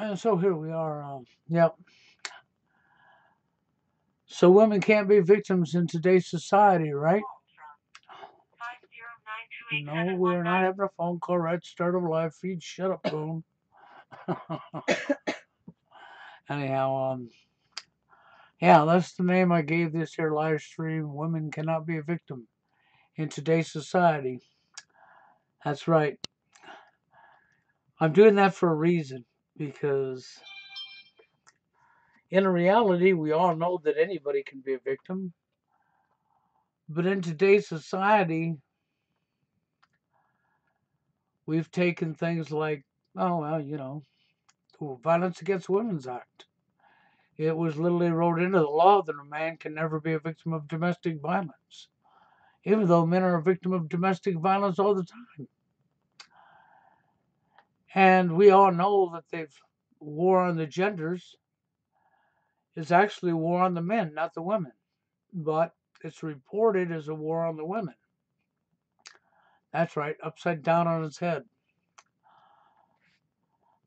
And so here we are. Yep. So women can't be victims in today's society, right? No, we're not having a phone call right start of live feed. Shut up, boom. Anyhow, yeah, that's the name I gave this here live stream. Women cannot be a victim in today's society. That's right. I'm doing that for a reason because in reality, we all know that anybody can be a victim. But in today's society, we've taken things like, oh, well, the Violence Against Women's Act. It was literally wrote into the law that a man can never be a victim of domestic violence, even though men are a victim of domestic violence all the time. And we all know that they've war on the genders is actually war on the men, not the women. But it's reported as a war on the women. That's right, upside down on its head.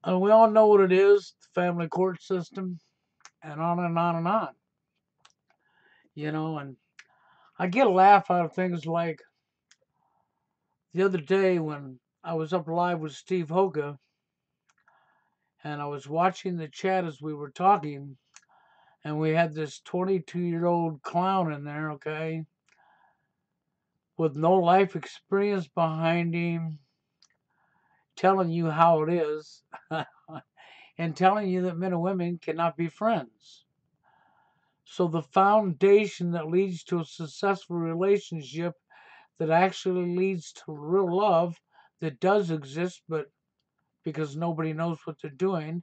And we all know what it is, the family court system, and on and on and on. And I get a laugh out of things like the other day when I was up live with Steve Hoga and I was watching the chat as we were talking, and we had this 22-year-old clown in there, okay, with no life experience behind him, telling you how it is, and telling you that men and women cannot be friends. So the foundation that leads to a successful relationship that actually leads to real love that does exist, but because nobody knows what they're doing,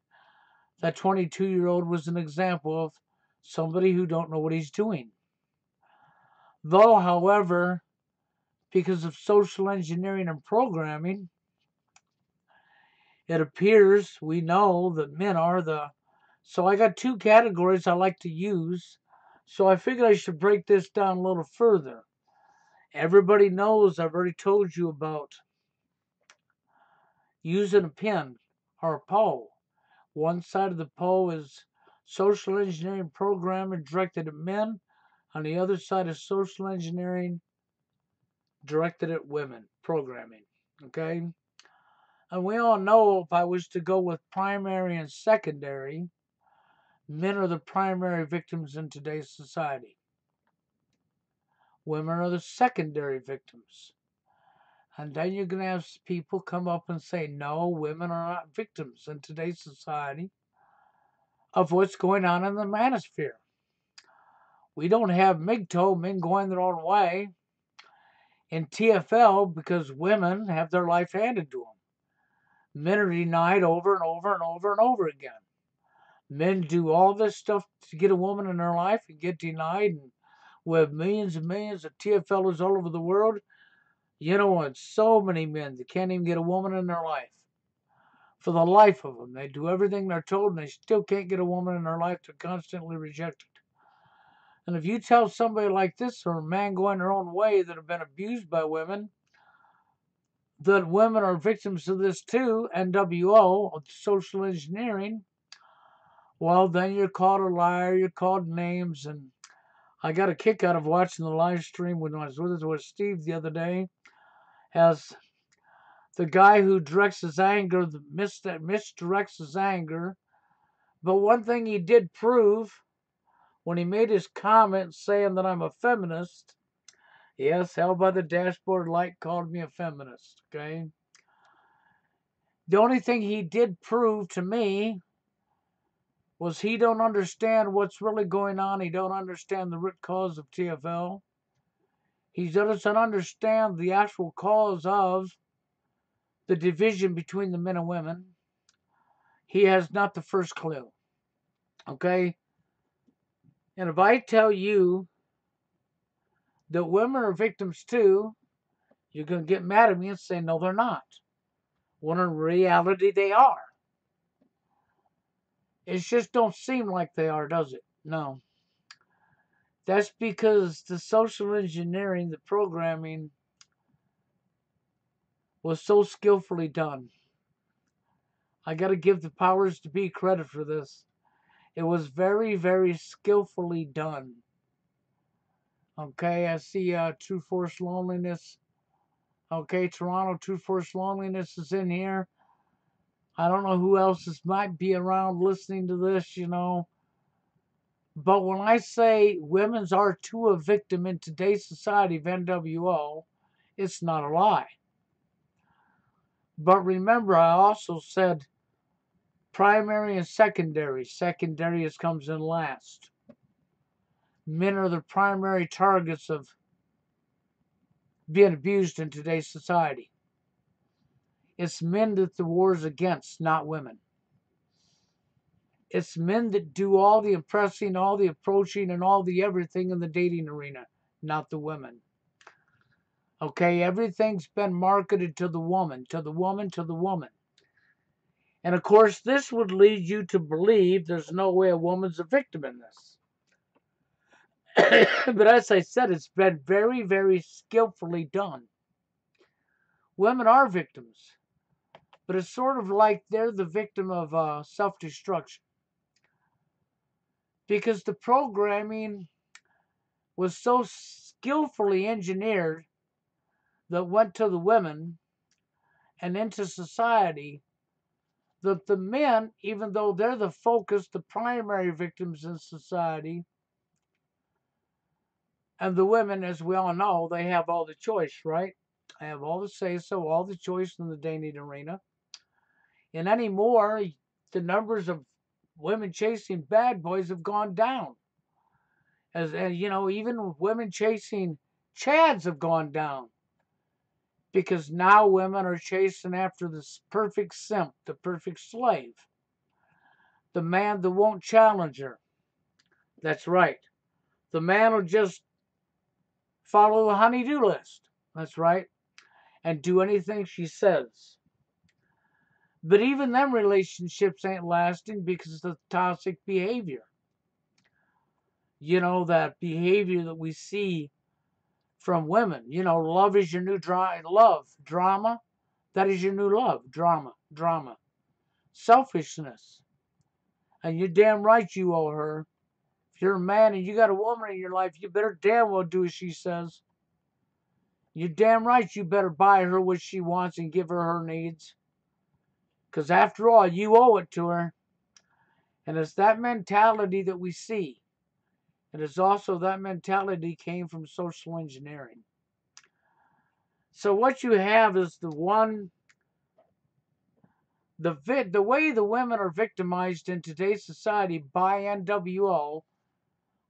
that 22-year-old was an example of somebody who don't know what he's doing. Though, however, because of social engineering and programming, it appears we know that men are the. So I got two categories I like to use. So I figured I should break this down a little further. Everybody knows I've already told you about using a pen or a pole. One side of the pole is social engineering programming directed at men. On the other side is social engineering directed at women programming. Okay? And we all know if I was to go with primary and secondary, men are the primary victims in today's society. Women are the secondary victims. And then you're going to have people come up and say, no, women are not victims in today's society of what's going on in the manosphere. We don't have MGTOW, men going their own way, in TFL because women have their life handed to them. Men are denied over and over and over and over again. Men do all this stuff to get a woman in their life and get denied. And we have millions and millions of TFLers all over the world. And so many men that can't even get a woman in their life. For the life of them, they do everything they're told, and they still can't get a woman in their life. They're constantly rejected. And if you tell somebody like this, or a man going their own way that have been abused by women, that women are victims of this too, NWO, social engineering, well, then you're called a liar, you're called names. And I got a kick out of watching the live stream when I was with Steve the other day, as the guy who directs his anger, misdirects his anger. But one thing he did prove when he made his comment saying that I'm a feminist, yes, hell by the dashboard light called me a feminist, okay? The only thing he did prove to me was he don't understand what's really going on. He don't understand the root cause of TFL. He doesn't understand the actual cause of the division between the men and women. He has not the first clue. Okay? And if I tell you that women are victims too, you're going to get mad at me and say, no, they're not. When in reality, they are. It just don't seem like they are, does it? No. That's because the social engineering, the programming, was so skillfully done. I got to give the powers to be credit for this. It was very, very skillfully done. Okay, I see True Force Loneliness. Okay, Toronto True Force Loneliness is in here. I don't know who else might be around listening to this, you know. But when I say women's are to a victim in today's society of NWO, it's not a lie. But remember, I also said primary and secondary. Secondary comes in last. Men are the primary targets of being abused in today's society. It's men that the war's against, not women. It's men that do all the impressing, all the approaching, and all the everything in the dating arena, not the women. Okay, everything's been marketed to the woman, to the woman, to the woman. And of course, this would lead you to believe there's no way a woman's a victim in this. But as I said, it's been very, very skillfully done. Women are victims, but it's sort of like they're the victim of self-destruction. Because the programming was so skillfully engineered that went to the women and into society that the men, even though they're the focus, the primary victims in society, and the women, as we all know, they have all the choice, right? They have all the say-so, all the choice in the dating arena. And anymore, the numbers of women chasing bad boys have gone down. As you know, even women chasing chads have gone down. Because now women are chasing after this perfect simp, the perfect slave. The man that won't challenge her. That's right. The man will just follow the honey-do list. That's right. And do anything she says. But even them relationships ain't lasting because of the toxic behavior. You know, that behavior that we see from women. You know, love is your new love. Drama, that is your new love. Drama. Selfishness. And you're damn right you owe her. If you're a man and you got a woman in your life, you better damn well do as she says. You're damn right you better buy her what she wants and give her her needs. Because after all, you owe it to her. And it's that mentality that we see. And it's also that mentality came from social engineering. So what you have is the way the women are victimized in today's society by NWO.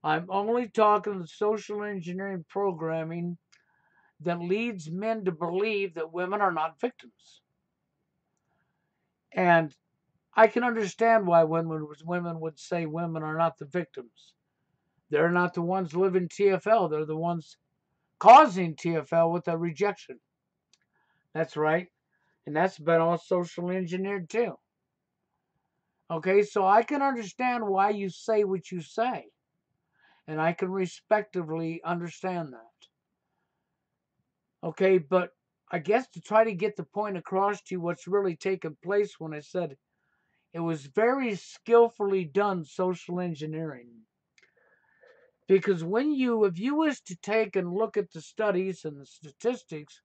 I'm only talking the social engineering programming that leads men to believe that women are not victims. And I can understand why women would say women are not the victims. They're not the ones living TFL. They're the ones causing TFL with their rejection. That's right. And that's been all social engineered too. Okay, so I can understand why you say what you say. And I can respectively understand that. Okay, but I guess to try to get the point across to you what's really taken place when I said it was very skillfully done social engineering. Because if you was to take and look at the studies and the statistics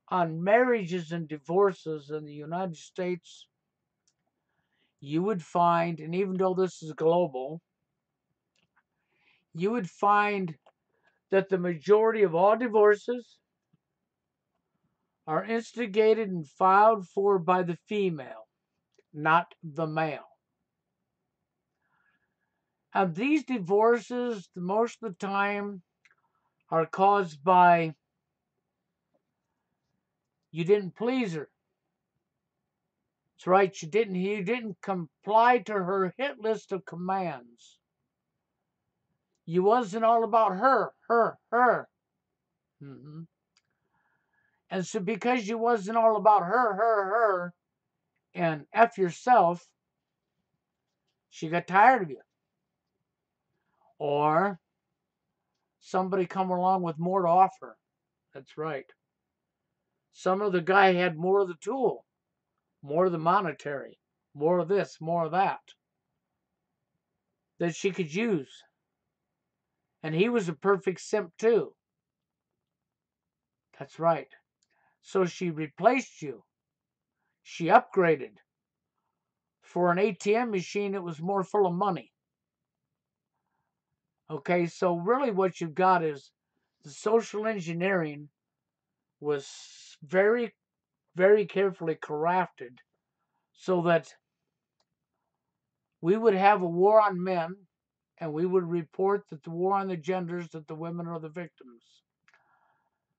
on marriages and divorces in the United States, you would find, and even though this is global, you would find that the majority of all divorces are instigated and filed for by the female, not the male. And these divorces, most of the time, are caused by you didn't please her. That's right, you didn't comply to her hit list of commands. You wasn't all about her. Mm-hmm. And so because you wasn't all about her, and F yourself, she got tired of you. Or somebody come along with more to offer. That's right. Some other guy had more of the tool. more of the monetary, more of this, more of that she could use. And he was a perfect simp too. That's right. So she replaced you. She upgraded. For an ATM machine, it was more full of money. Okay, so really what you've got is the social engineering was very, very carefully crafted so that we would have a war on men and we would report that the war on the genders, that the women are the victims.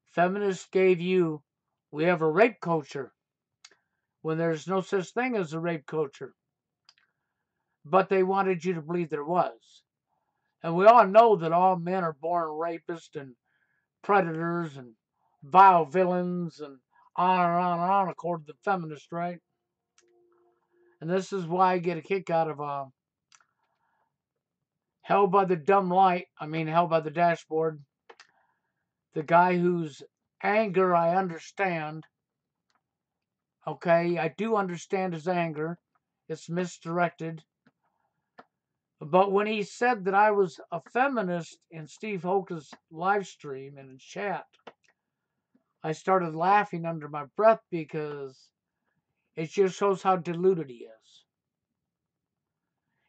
Feminists gave you, we have a rape culture when there's no such thing as a rape culture. But they wanted you to believe there was. And we all know that all men are born rapists and predators and vile villains and on and on and on, according to the feminists, right? And this is why I get a kick out of Hell by the Dumb Light, Hell by the Dashboard. The guy whose anger I understand, okay? I do understand his anger. It's misdirected. But when he said that I was a feminist in Steve Hoka's live stream and in chat, I started laughing under my breath because it just shows how deluded he is.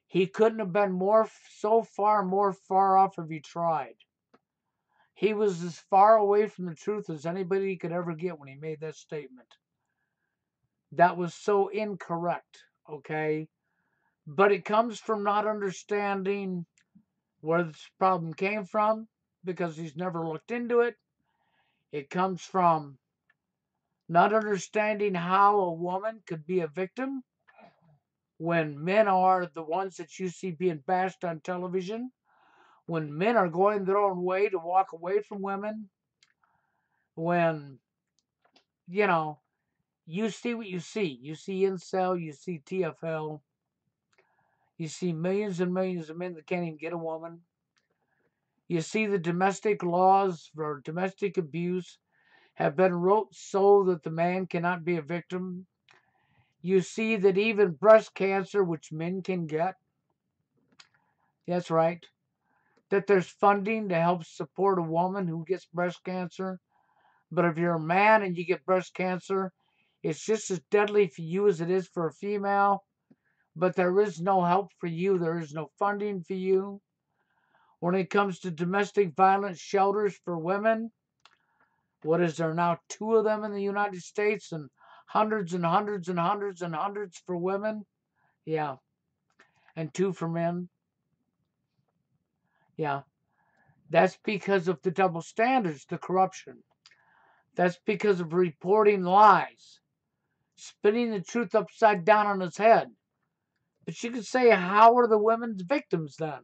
He couldn't have been more far off if he tried. He was as far away from the truth as anybody could ever get when he made that statement. That was so incorrect, okay? But it comes from not understanding where this problem came from because he's never looked into it. It comes from not understanding how a woman could be a victim when men are the ones that you see being bashed on television, when men are going their own way to walk away from women, when, you see what you see. You see incel, you see TFL, you see millions and millions of men that can't even get a woman. You see the domestic laws for domestic abuse have been wrote so that the man cannot be a victim. You see that even breast cancer, which men can get, that's right, that there's funding to help support a woman who gets breast cancer. But if you're a man and you get breast cancer, it's just as deadly for you as it is for a female. But there is no help for you. There is no funding for you. When it comes to domestic violence shelters for women, what is there now? 2 of them in the United States and hundreds and hundreds and hundreds and hundreds for women? Yeah. And 2 for men? Yeah. That's because of the double standards, the corruption. That's because of reporting lies, spinning the truth upside down on its head. But you could say, how are the women's victims then?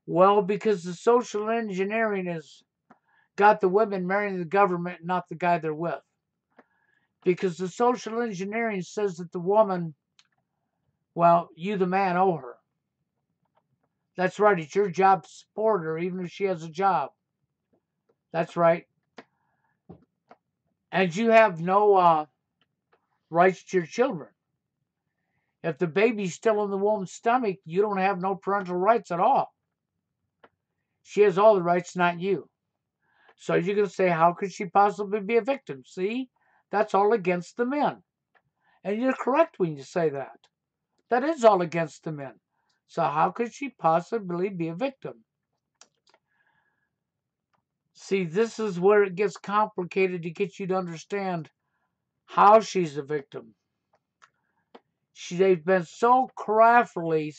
Well, because the social engineering has got the women marrying the government, not the guy they're with. Because the social engineering says that the woman, well, you the man owe her. That's right, it's your job to support her, even if she has a job. That's right. And you have no rights to your children. If the baby's still in the woman's stomach, you don't have no parental rights at all. She has all the rights, not you. So you're going to say, how could she possibly be a victim? See, that's all against the men. And you're correct when you say that. That is all against the men. So how could she possibly be a victim? See, this is where it gets complicated to get you to understand how she's a victim. They've been so craftily,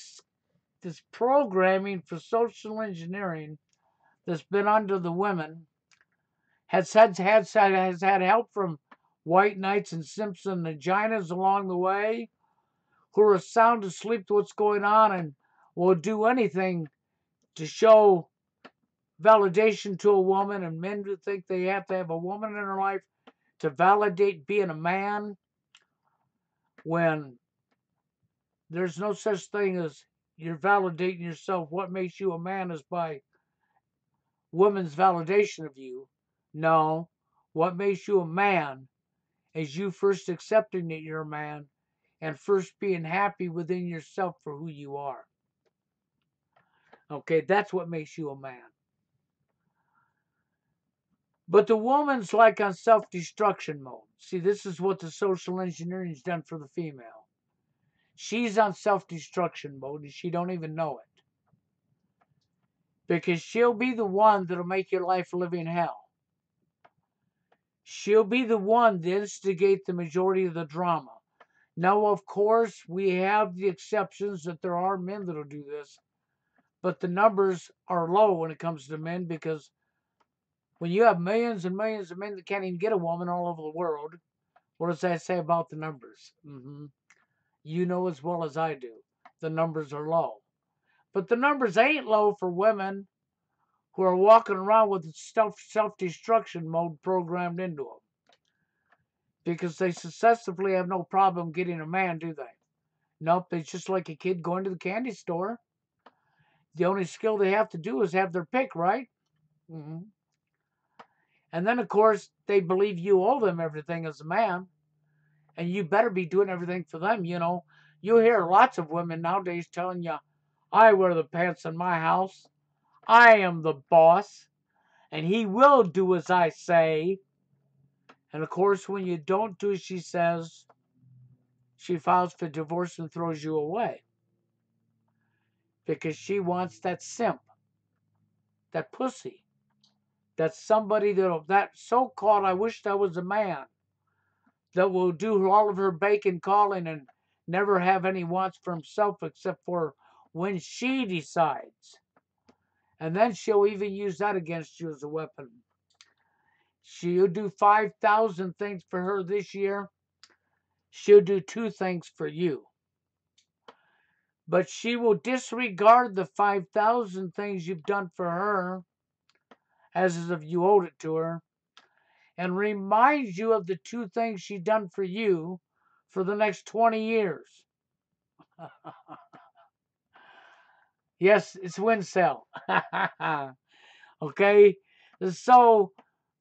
this programming for social engineering that's been under the women has had help from white knights and Simpson vaginas along the way who are sound asleep to what's going on and will do anything to show validation to a woman, and men who think they have to have a woman in their life to validate being a man when there's no such thing as you're validating yourself. What makes you a man is by women's validation of you. No, what makes you a man is you first accepting that you're a man and first being happy within yourself for who you are. Okay, that's what makes you a man. But the woman's like on self-destruction mode. See, this is what the social engineering's done for the female. She's on self-destruction mode and she don't even know it. Because she'll be the one that'll make your life a living hell. She'll be the one to instigate the majority of the drama. Now, of course, we have the exceptions that there are men that'll do this, but the numbers are low when it comes to men, because when you have millions and millions of men that can't even get a woman all over the world, what does that say about the numbers? You know as well as I do, the numbers are low. But the numbers ain't low for women who are walking around with self-destruction mode programmed into them. Because they successfully have no problem getting a man, do they? Nope, it's just like a kid going to the candy store. The only skill they have to do is have their pick, right? And then, of course, they believe you owe them everything as a man. And you better be doing everything for them, you know. You hear lots of women nowadays telling you, I wear the pants in my house. I am the boss. And he will do as I say. And, of course, when you don't do as she says, she files for divorce and throws you away. Because she wants that simp, that pussy, that somebody that so-called, I wish that was a man, that will do all of her bacon calling and never have any wants for himself except for when she decides. And then she'll even use that against you as a weapon. She'll do 5,000 things for her this year. She'll do 2 things for you. But she will disregard the 5,000 things you've done for her as if you owed it to her, and remind you of the 2 things she's done for you for the next 20 years. Yes, it's Wincel. Okay? So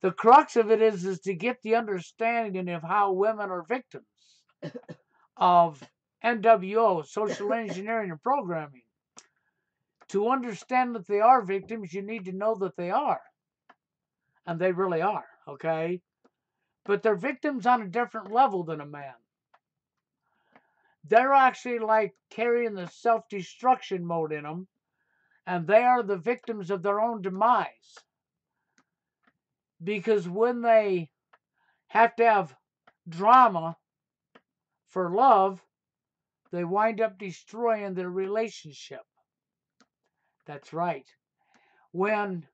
the crux of it is to get the understanding of how women are victims of NWO, social engineering and programming. To understand that they are victims, you need to know that they are. And they really are, okay? But they're victims on a different level than a man. They're actually like carrying the self-destruction mode in them, and they are the victims of their own demise. Because when they have to have drama for love, they wind up destroying their relationship. That's right. When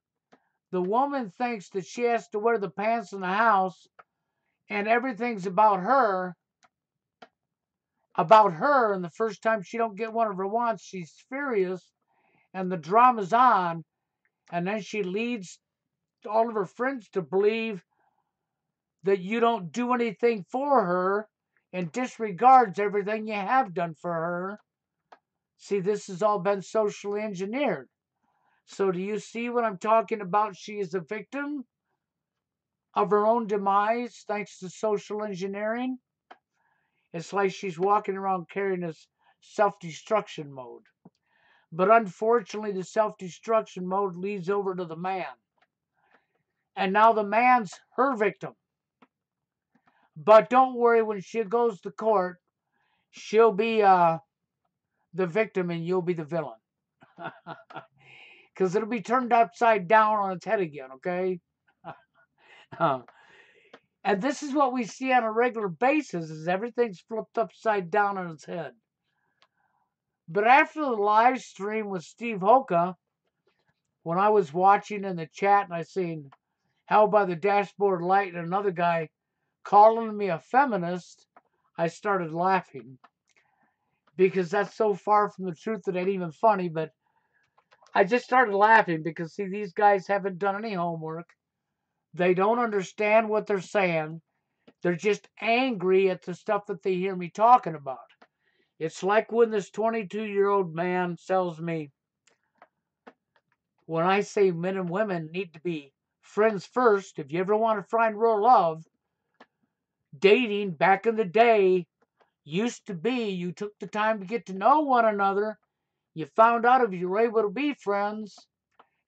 the woman thinks that she has to wear the pants in the house and everything's about her, and the first time she don't get one of her wants, she's furious, and the drama's on, and then she leads all of her friends to believe that you don't do anything for her and disregards everything you have done for her. See, this has all been socially engineered. So do you see what I'm talking about? She is a victim of her own demise thanks to social engineering. It's like she's walking around carrying this self-destruction mode. But unfortunately, the self-destruction mode leads over to the man. And now the man's her victim. But don't worry, when she goes to court, she'll be the victim and you'll be the villain. Because it'll be turned upside down on its head again, okay? And this is what we see on a regular basis, is everything's flipped upside down on its head. But after the live stream with Steve Hoka, when I was watching in the chat and I seen Hell by the Dashboard Light and another guy calling me a feminist, I started laughing. Because that's so far from the truth that it ain't even funny, but I just started laughing because, see, these guys haven't done any homework. They don't understand what they're saying. They're just angry at the stuff that they hear me talking about. It's like when this 22-year-old man tells me, when I say men and women need to be friends first, if you ever want to find real love, dating back in the day used to be you took the time to get to know one another. You found out if you were able to be friends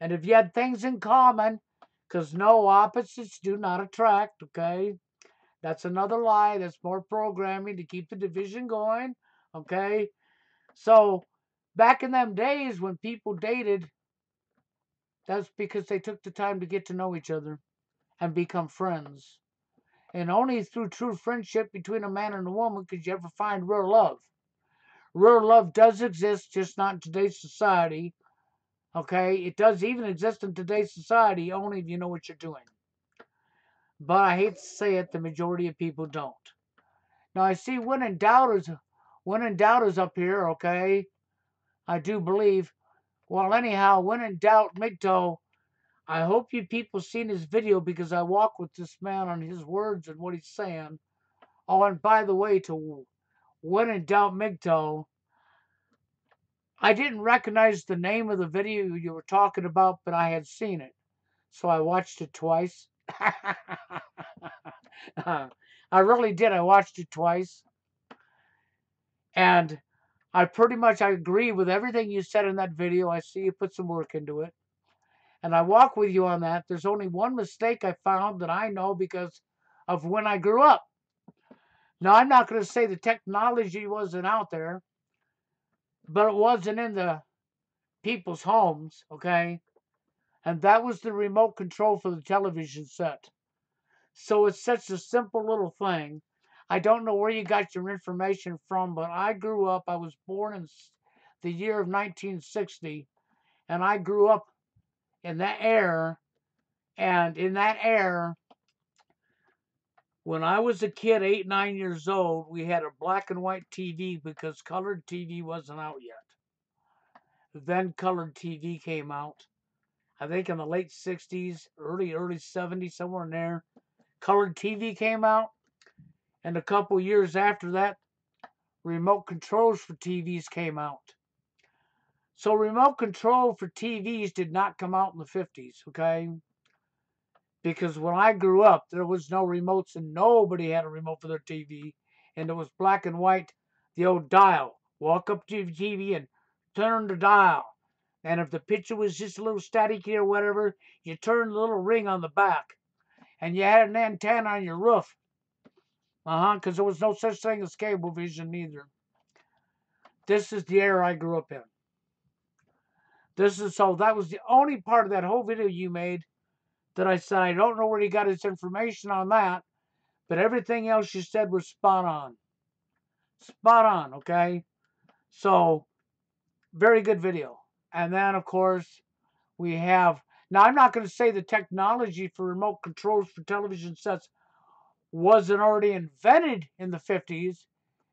and if you had things in common, because no opposites do not attract, okay? That's another lie. That's more programming to keep the division going, okay? So, back in them days when people dated, that's because they took the time to get to know each other and become friends. And only through true friendship between a man and a woman could you ever find real love. Real love does exist, just not in today's society. Okay? It does even exist in today's society, only if you know what you're doing. But I hate to say it, the majority of people don't. Now I see when in doubt is up here, okay? I do believe. Well, anyhow, when in doubt, MGTOW, I hope you people seen his video because I walk with this man on his words and what he's saying. Oh, and by the way, to when in doubt, MGTOW, I didn't recognize the name of the video you were talking about, but I had seen it. So I watched it twice. I really did. I watched it twice. And I agree with everything you said in that video. I see you put some work into it. And I walk with you on that. There's only one mistake I found that I know because of when I grew up. Now, I'm not going to say the technology wasn't out there, but it wasn't in the people's homes, okay? And that was the remote control for the television set. So it's such a simple little thing. I don't know where you got your information from, but I grew up, I was born in the year of 1960, and I grew up in that era. And in that era, when I was a kid, 8, 9 years old, we had a black and white TV because colored TV wasn't out yet. Then colored TV came out. I think in the late 60s, early 70s, somewhere in there. Colored TV came out. And a couple years after that, remote controls for TVs came out. So remote control for TVs did not come out in the 50s, okay? Because when I grew up, there was no remotes and nobody had a remote for their TV. And it was black and white, the old dial. Walk up to the TV and turn the dial. And if the picture was just a little staticky or whatever, you turn the little ring on the back. And you had an antenna on your roof. Because there was no such thing as cable vision either. This is the era I grew up in. That was the only part of that whole video you made that I said, I don't know where he got his information on that, but everything else you said was spot on. Spot on, okay? So, very good video. And then, of course, we have, now I'm not going to say the technology for remote controls for television sets wasn't already invented in the 50s.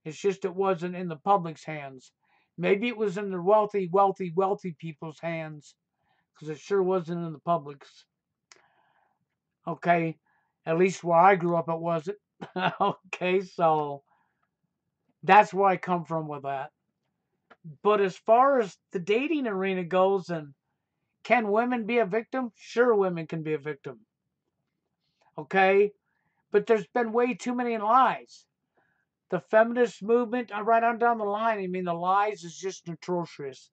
It's just it wasn't in the public's hands. Maybe it was in the wealthy people's hands, because it sure wasn't in the public's. Okay, at least where I grew up, it wasn't. Okay, so that's where I come from with that. But as far as the dating arena goes, and can women be a victim? Sure, women can be a victim. Okay, but there's been way too many lies. The feminist movement, right on down the line, I mean, the lies is just atrocious.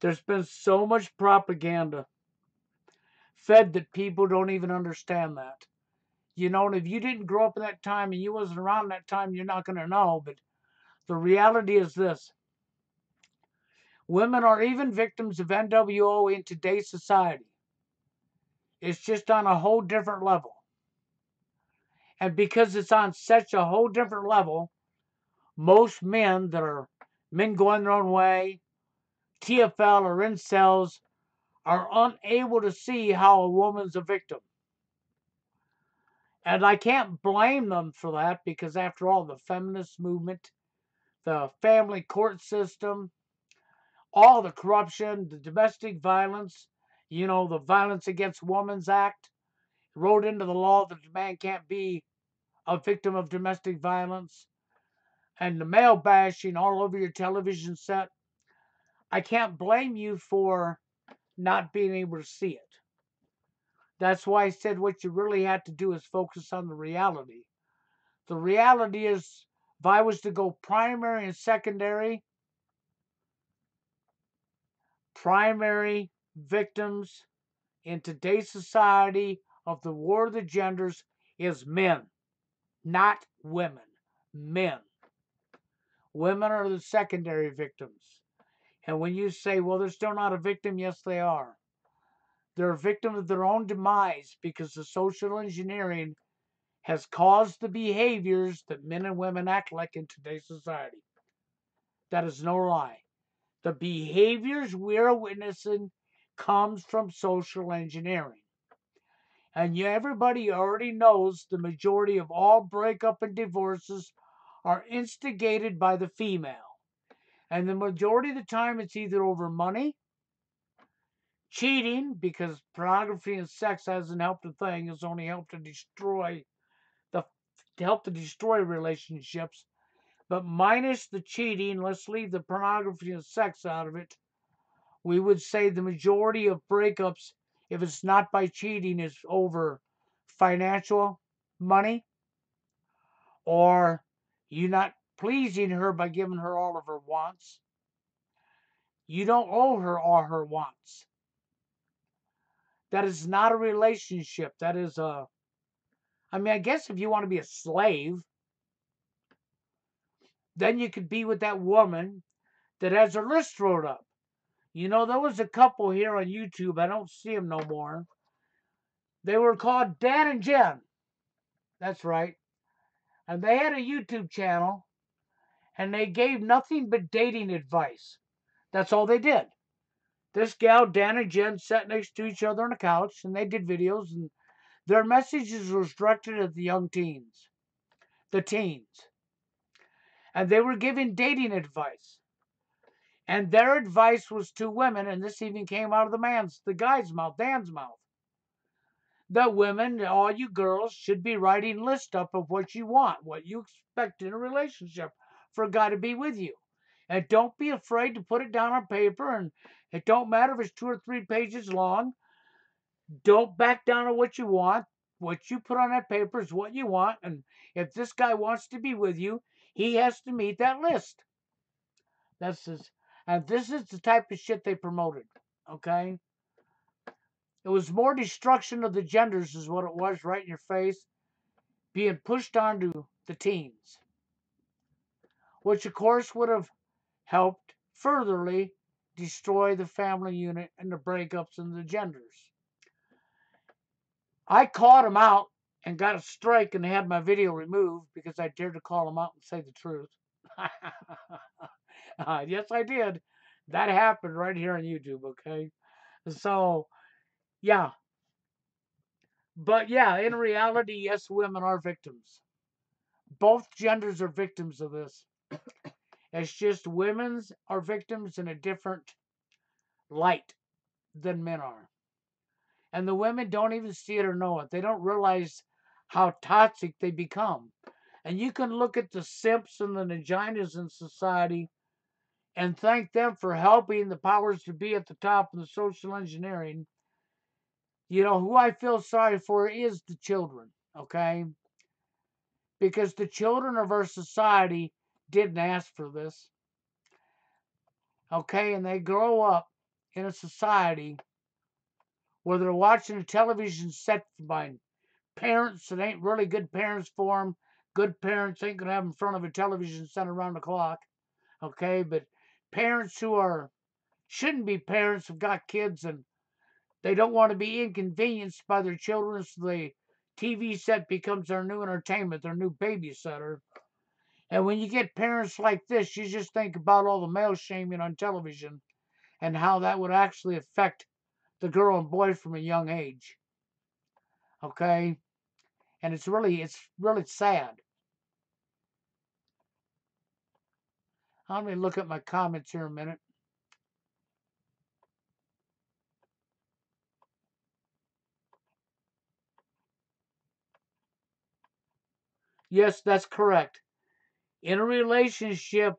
There's been so much propaganda fed that people don't even understand that. You know, and if you didn't grow up in that time and you wasn't around that time, you're not going to know. But the reality is this. Women are even victims of NWO in today's society. It's just on a whole different level. And because it's on such a whole different level, most men that are men going their own way, TFL or incels, are unable to see how a woman's a victim. And I can't blame them for that because, after all, the feminist movement, the family court system, all the corruption, the domestic violence, the Violence Against Women's Act, wrote into the law that a man can't be a victim of domestic violence, and the male bashing all over your television set. I can't blame you for not being able to see it. That's why I said what you really have to do is focus on the reality. The reality is, if I was to go primary and secondary, primary victims in today's society of the war of the genders is men, not women. Men. Women are the secondary victims. And when you say, well, they're still not a victim, yes, they are. They're a victim of their own demise because the social engineering has caused the behaviors that men and women act like in today's society. That is no lie. The behaviors we're witnessing comes from social engineering. And everybody already knows the majority of all breakup and divorces are instigated by the female. And the majority of the time it's either over money, cheating, because pornography and sex hasn't helped a thing, it's only helped to destroy relationships. But minus the cheating, let's leave the pornography and sex out of it. We would say the majority of breakups, if it's not by cheating, is over financial money, or you not pleasing her by giving her all of her wants. You don't owe her all her wants. That is not a relationship. That is I guess if you want to be a slave, then you could be with that woman that has her list wrote up. You know, there was a couple here on YouTube. I don't see them no more. They were called Dan and Jen. That's right. And they had a YouTube channel, and they gave nothing but dating advice. That's all they did. This gal, Dan and Jen, sat next to each other on a couch, and they did videos, and their messages was directed at the young teens, the teens. And they were giving dating advice. And their advice was to women, and this even came out of the guy's mouth, Dan's mouth, that women, all you girls, should be writing list up of what you want, what you expect in a relationship for a guy to be with you. And don't be afraid to put it down on paper, and it don't matter if it's 2 or 3 pages long. Don't back down on what you want. What you put on that paper is what you want, and if this guy wants to be with you, he has to meet that list. And this is the type of shit they promoted, okay? It was more destruction of the genders is what it was, right in your face, being pushed onto the teens, which of course would have helped furtherly destroy the family unit and the breakups and the genders. I caught them out and got a strike and had my video removed because I dared to call them out and say the truth. Yes, I did. That happened right here on YouTube, okay? So, yeah. But yeah, in reality, yes, women are victims. Both genders are victims of this. It's just women's are victims in a different light than men are. And the women don't even see it or know it. They don't realize how toxic they become. And you can look at the simps and the vaginas in society and thank them for helping the powers to be at the top of the social engineering. You know, who I feel sorry for is the children, okay? Because the children of our society didn't ask for this, okay? And they grow up in a society where they're watching a television set by parents that ain't really good parents for them. Good parents ain't going to have them in front of a television set around the clock, okay? But parents who shouldn't be parents have got kids and they don't want to be inconvenienced by their children, so the TV set becomes their new entertainment, their new babysitter. And when you get parents like this, you just think about all the male shaming on television and how that would actually affect the girl and boy from a young age. Okay? And it's really sad. Let me look at my comments here a minute. Yes, that's correct. In a relationship,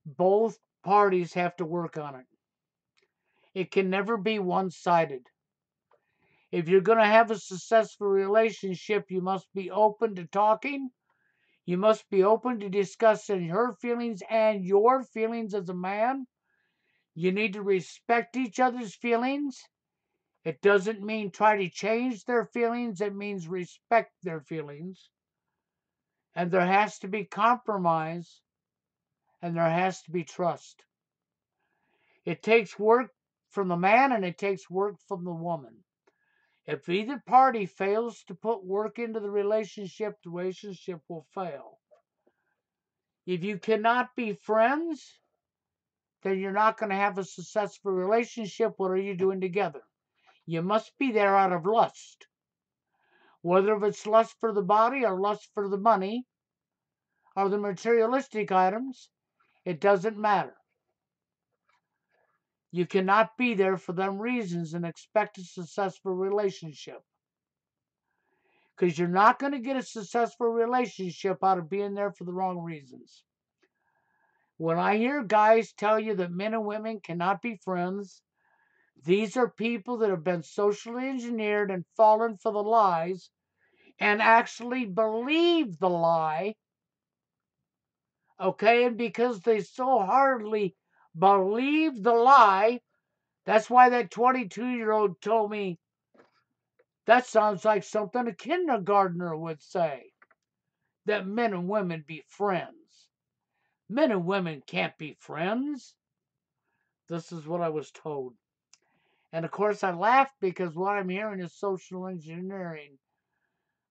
both parties have to work on it. It can never be one-sided. If you're going to have a successful relationship, you must be open to talking. You must be open to discussing her feelings and your feelings as a man. You need to respect each other's feelings. It doesn't mean try to change their feelings, it means respect their feelings. And there has to be compromise, and there has to be trust. It takes work from the man and it takes work from the woman. If either party fails to put work into the relationship will fail. If you cannot be friends, then you're not going to have a successful relationship. What are you doing together? You must be there out of lust. Whether if it's lust for the body or lust for the money or the materialistic items, it doesn't matter. You cannot be there for them reasons and expect a successful relationship. Because you're not going to get a successful relationship out of being there for the wrong reasons. When I hear guys tell you that men and women cannot be friends, these are people that have been socially engineered and fallen for the lies and actually believe the lie. Okay, and because they so hardly believe the lie, that's why that 22-year-old told me, that sounds like something a kindergartner would say, that men and women be friends. Men and women can't be friends. This is what I was told. And of course, I laughed because what I'm hearing is social engineering.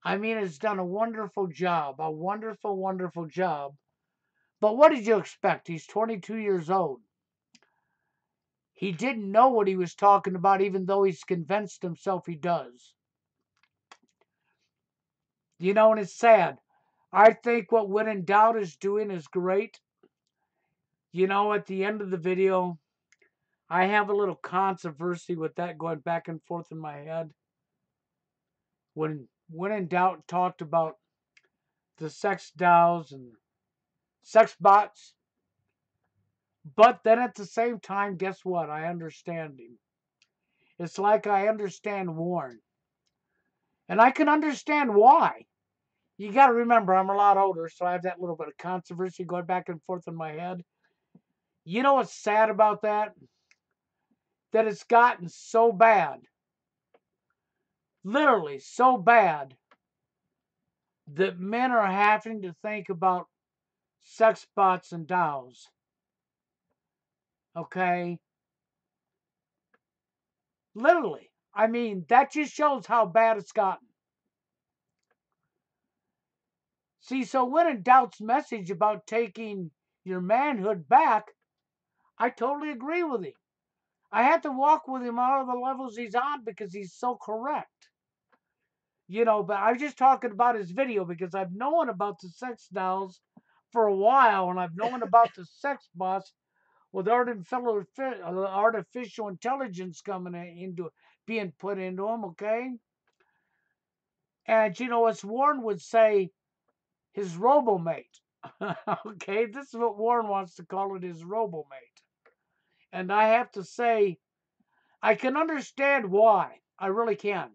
I mean, it's done a wonderful job, a wonderful, wonderful job. But what did you expect? He's 22 years old. He didn't know what he was talking about, even though he's convinced himself he does. You know, and it's sad. I think what When in Doubt is doing is great. You know, at the end of the video, I have a little controversy with that going back and forth in my head. When in Doubt talked about the sex dolls and sex bots. But then at the same time, guess what? I understand him. It's like I understand Warren. And I can understand why. You got to remember, I'm a lot older, so I have that little bit of controversy going back and forth in my head. You know what's sad about that? That it's gotten so bad, literally so bad, that men are having to think about sex bots and dolls. Okay? Literally. I mean, that just shows how bad it's gotten. See, so when in Doubt's message about taking your manhood back, I totally agree with him. I had to walk with him on all the levels he's on because he's so correct. You know, but I was just talking about his video because I've known about the sex dolls for a while, and I've known about the sex bots with artificial intelligence coming into being put into them, okay? And you know, as Warren would say, his robomate. Okay, this is what Warren wants to call it, his robomate. And I have to say, I can understand why. I really can.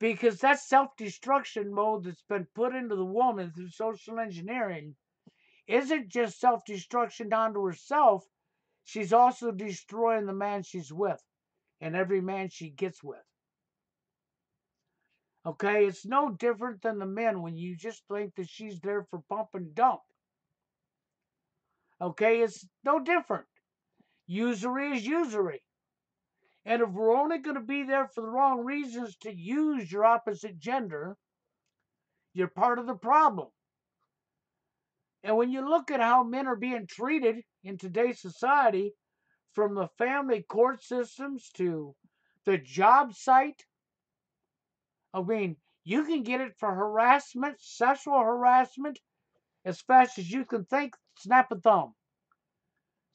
Because that self-destruction mode that's been put into the woman through social engineering isn't just self-destruction down to herself, she's also destroying the man she's with and every man she gets with. Okay, it's no different than the men when you just think that she's there for pump and dump. Okay, it's no different. Usury is usury. And if we're only going to be there for the wrong reasons to use your opposite gender, you're part of the problem. And when you look at how men are being treated in today's society, from the family court systems to the job site, I mean, you can get it for harassment, sexual harassment, as fast as you can think, snap a thumb.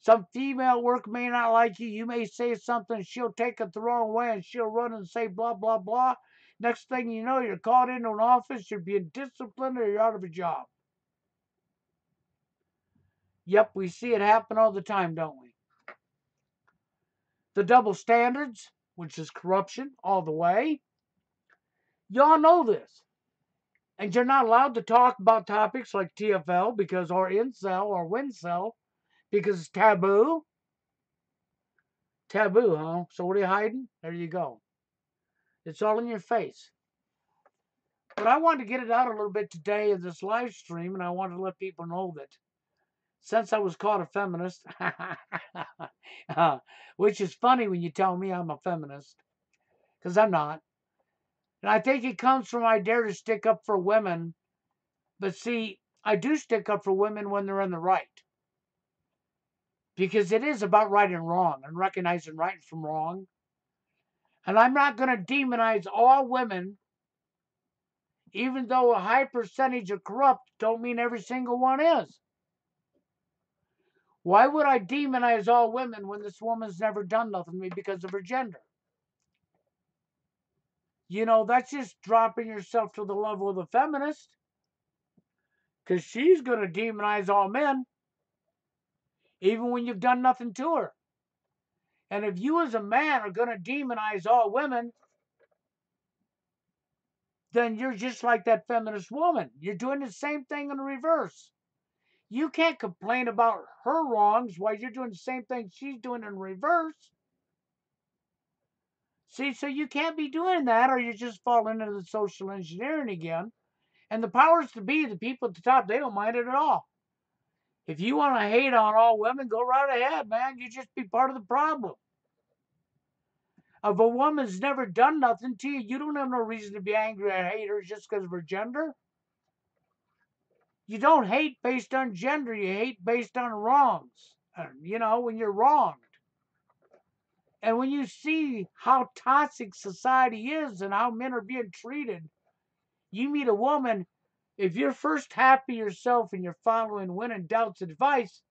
Some female worker may not like you. You may say something, she'll take it the wrong way, and she'll run and say blah, blah, blah. Next thing you know, you're called into an office, you're being disciplined, or you're out of a job. Yep, we see it happen all the time, don't we? The double standards, which is corruption all the way. Y'all know this. And you're not allowed to talk about topics like TFL because, or incel or wincel, because it's taboo. Taboo, huh? So what are you hiding? There you go. It's all in your face. But I wanted to get it out a little bit today in this live stream, and I wanted to let people know that since I was called a feminist, which is funny when you tell me I'm a feminist, because I'm not. And I think it comes from I dare to stick up for women. But see, I do stick up for women when they're in the right. Because it is about right and wrong and recognizing right from wrong. And I'm not going to demonize all women, even though a high percentage are corrupt, don't mean every single one is. Why would I demonize all women when this woman's never done nothing to me because of her gender? You know, that's just dropping yourself to the level of the feminist. Because she's going to demonize all men, even when you've done nothing to her. And if you as a man are going to demonize all women, then you're just like that feminist woman. You're doing the same thing in reverse. You can't complain about her wrongs while you're doing the same thing she's doing in reverse. See, so you can't be doing that or you're just falling into the social engineering again. And the powers to be, the people at the top, they don't mind it at all. If you want to hate on all women, go right ahead, man. You just be part of the problem. If a woman's never done nothing to you, you don't have no reason to be angry or hate her just because of her gender. You don't hate based on gender. You hate based on wrongs. You know, when you're wronged. And when you see how toxic society is and how men are being treated, you meet a woman, if you're first happy yourself and you're following When in Doubt's advice,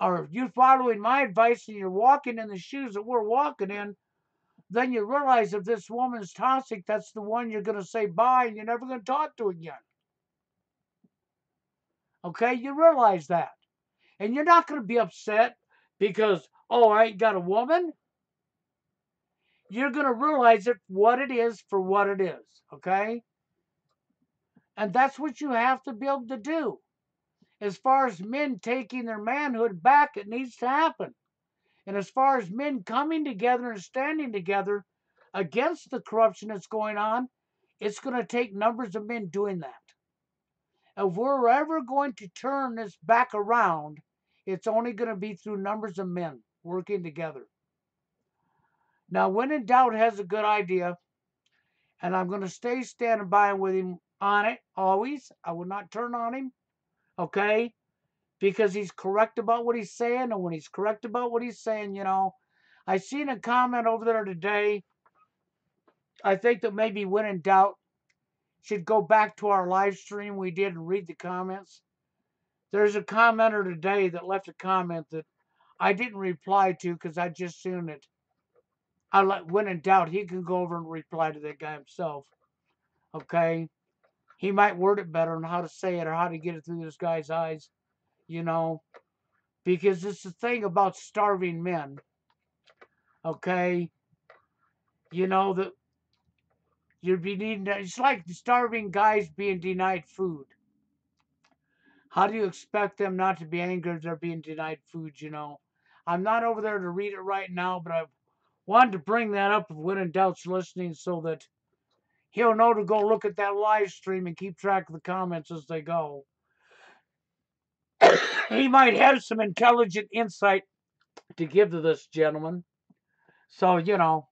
or if you're following my advice and you're walking in the shoes that we're walking in, then you realize if this woman's toxic, that's the one you're going to say bye and you're never going to talk to again. Okay, you realize that. And you're not going to be upset because, oh, I ain't got a woman. You're going to realize it what it is for what it is. Okay? And that's what you have to be able to do. As far as men taking their manhood back, it needs to happen. And as far as men coming together and standing together against the corruption that's going on, it's going to take numbers of men doing that. If we're ever going to turn this back around, it's only going to be through numbers of men working together. Now, When in Doubt has a good idea, and I'm going to stay standing by with him on it always. I will not turn on him, okay? Because he's correct about what he's saying, and when he's correct about what he's saying, you know, I seen a comment over there today. I think that maybe When in Doubt should go back to our live stream we did and read the comments. There's a commenter today that left a comment that I didn't reply to because I just seen it. I let When in Doubt, he can go over and reply to that guy himself. Okay? He might word it better on how to say it or how to get it through this guy's eyes, you know, because it's the thing about starving men. Okay? You know, that you'd be needing to, it's like starving guys being denied food. How do you expect them not to be angry if they're being denied food, you know? I'm not over there to read it right now, but I wanted to bring that up if When in Doubt's listening so that he'll know to go look at that live stream and keep track of the comments as they go. He might have some intelligent insight to give to this gentleman. So, you know,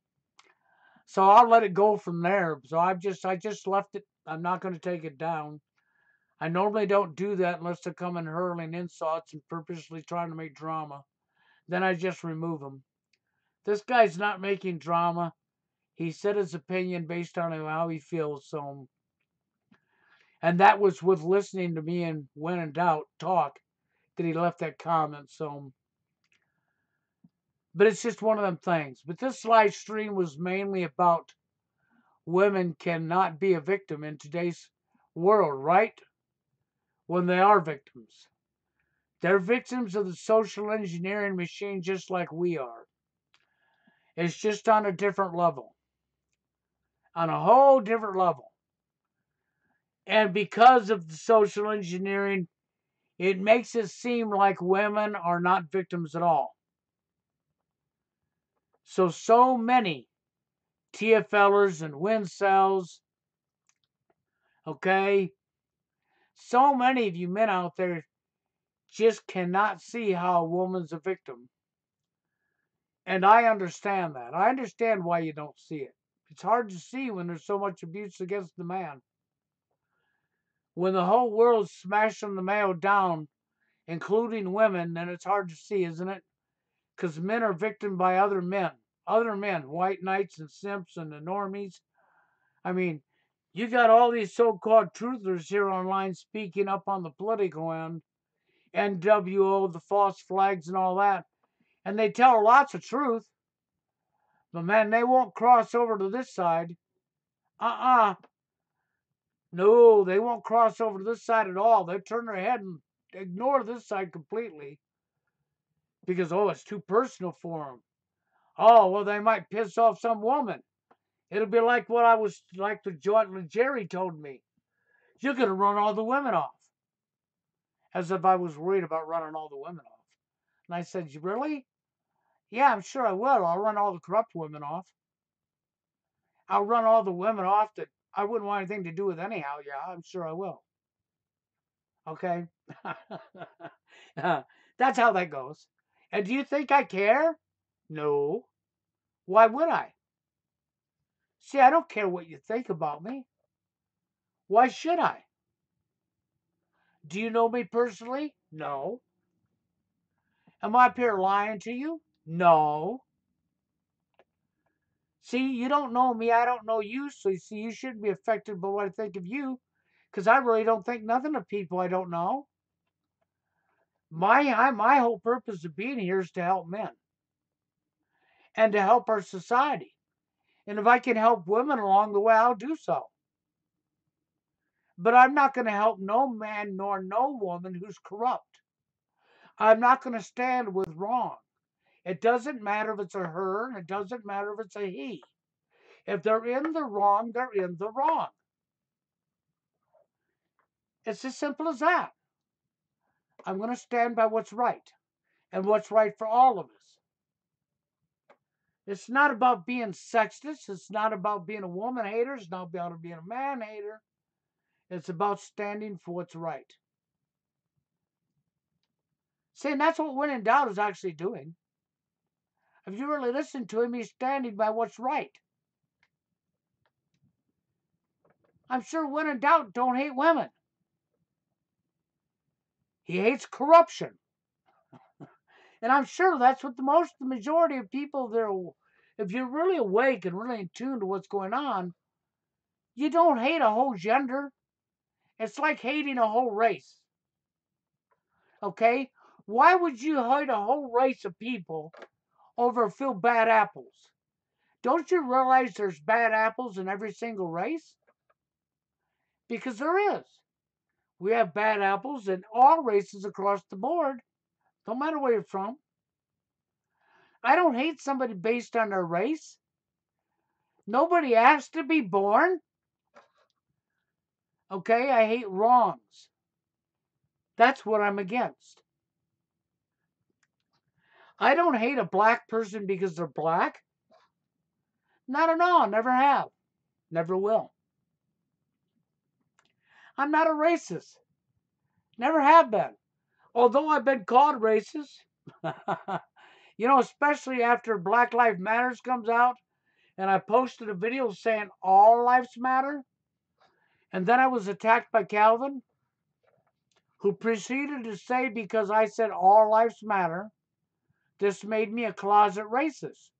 so I'll let it go from there. So I just left it. I'm not going to take it down. I normally don't do that unless they're coming hurling insults and purposely trying to make drama. Then I just remove them. This guy's not making drama. He said his opinion based on how he feels. So, and that was with listening to me and When in Doubt talk that he left that comment. So, but it's just one of them things. But this live stream was mainly about women cannot be a victim in today's world, right? When they are victims. They're victims of the social engineering machine just like we are. It's just on a different level. On a whole different level. And because of the social engineering, it makes it seem like women are not victims at all. So many TFLers and incels, okay? So many of you men out there just cannot see how a woman's a victim. And I understand that. I understand why you don't see it. It's hard to see when there's so much abuse against the man. When the whole world's smashing the male down, including women, then it's hard to see, isn't it? Because men are victimed by other men. Other men, white knights and simps and the normies. I mean, you got all these so-called truthers here online speaking up on the political end, NWO, the false flags and all that. And they tell lots of truth. But man, they won't cross over to this side. Uh-uh. No, they won't cross over to this side at all. They turn their head and ignore this side completely. Because, oh, it's too personal for them. Oh, well, they might piss off some woman. It'll be like what I was, like the joint Jerry told me. You're going to run all the women off. As if I was worried about running all the women off. And I said, you really? Yeah, I'm sure I will. I'll run all the corrupt women off. I'll run all the women off that I wouldn't want anything to do with anyhow. Yeah, I'm sure I will. Okay? That's how that goes. And do you think I care? No. Why would I? See, I don't care what you think about me. Why should I? Do you know me personally? No. Am I up here lying to you? No. See, you don't know me, I don't know you, so see, you shouldn't be affected by what I think of you, because I really don't think nothing of people I don't know. My whole purpose of being here is to help men and to help our society. And if I can help women along the way, I'll do so. But I'm not going to help no man nor no woman who's corrupt. I'm not going to stand with wrong. It doesn't matter if it's a her, and it doesn't matter if it's a he. If they're in the wrong, they're in the wrong. It's as simple as that. I'm going to stand by what's right and what's right for all of us. It's not about being sexist. It's not about being a woman hater. It's not about being a man hater. It's about standing for what's right. See, and that's what When in Doubt is actually doing. If you really listen to him, he's standing by what's right. I'm sure When in Doubt don't hate women. He hates corruption. And I'm sure that's what the majority of people there, if you're really awake and really in tune to what's going on, you don't hate a whole gender. It's like hating a whole race. Okay? Why would you hate a whole race of people over a few bad apples? Don't you realize there's bad apples in every single race? Because there is. We have bad apples in all races across the board, no matter where you're from. I don't hate somebody based on their race. Nobody asked to be born. Okay, I hate wrongs. That's what I'm against. I don't hate a black person because they're black. Not at all. Never have. Never will. I'm not a racist. Never have been. Although I've been called racist. Especially after Black Lives Matters comes out and I posted a video saying all lives matter. And then I was attacked by Calvin, who proceeded to say because I said all lives matter, this made me a closet racist.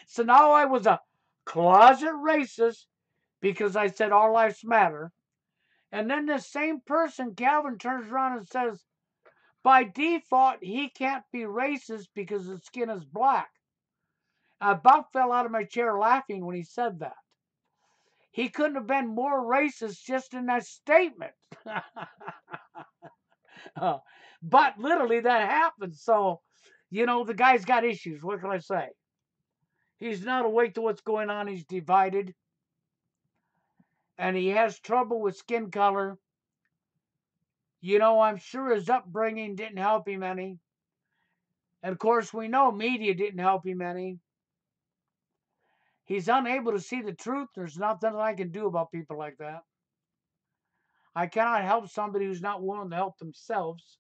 So now I was a closet racist because I said all lives matter. And then this same person, Calvin, turns around and says, by default, he can't be racist because his skin is black. I about fell out of my chair laughing when he said that. He couldn't have been more racist just in that statement. But literally that happened. So, the guy's got issues. What can I say? He's not awake to what's going on. He's divided. and he has trouble with skin color. You know, I'm sure his upbringing didn't help him any. And of course, we know media didn't help him any. He's unable to see the truth. There's nothing I can do about people like that. I cannot help somebody who's not willing to help themselves.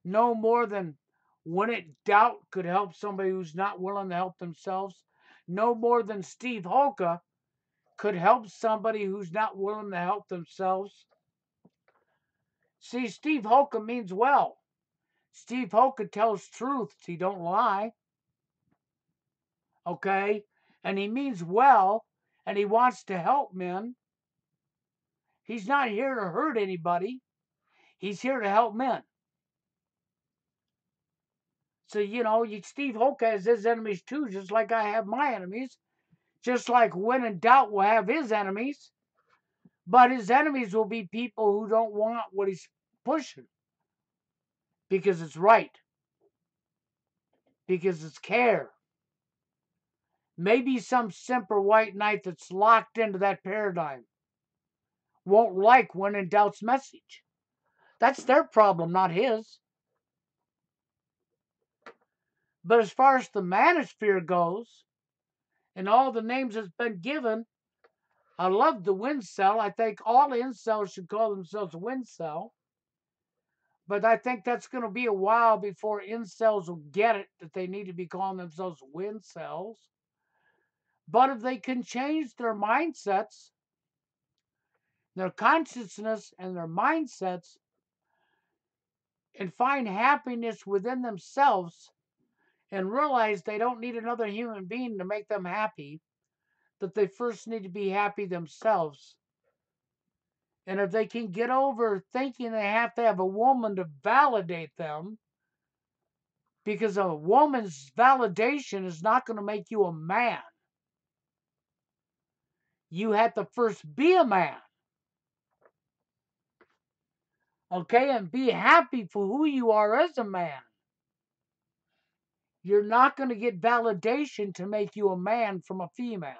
No more than when it doubt could help somebody who's not willing to help themselves. No more than Steve Hoka could help somebody who's not willing to help themselves. See, Steve Hoka means well. Steve Hoka tells truth. He don't lie. Okay? And he means well, and he wants to help men. He's not here to hurt anybody. He's here to help men. So, you know, Steve Hoka has his enemies too, just like I have my enemies. Just like when in doubt will have his enemies. But his enemies will be people who don't want what he's pushing. Because it's right. Because it's care. Maybe some simple white knight that's locked into that paradigm won't like when in doubt's message. That's their problem, not his. But as far as the manosphere goes, and all the names that's been given, I love the Wincel. I think all incels should call themselves Wincel. But I think that's going to be a while before incels will get it that they need to be calling themselves Wincels. But if they can change their mindsets, their consciousness, and their mindsets, and find happiness within themselves, and realize they don't need another human being to make them happy, that they first need to be happy themselves. And if they can get over thinking they have to have a woman to validate them, because a woman's validation is not going to make you a man. You have to first be a man. Okay? And be happy for who you are as a man. You're not going to get validation to make you a man from a female.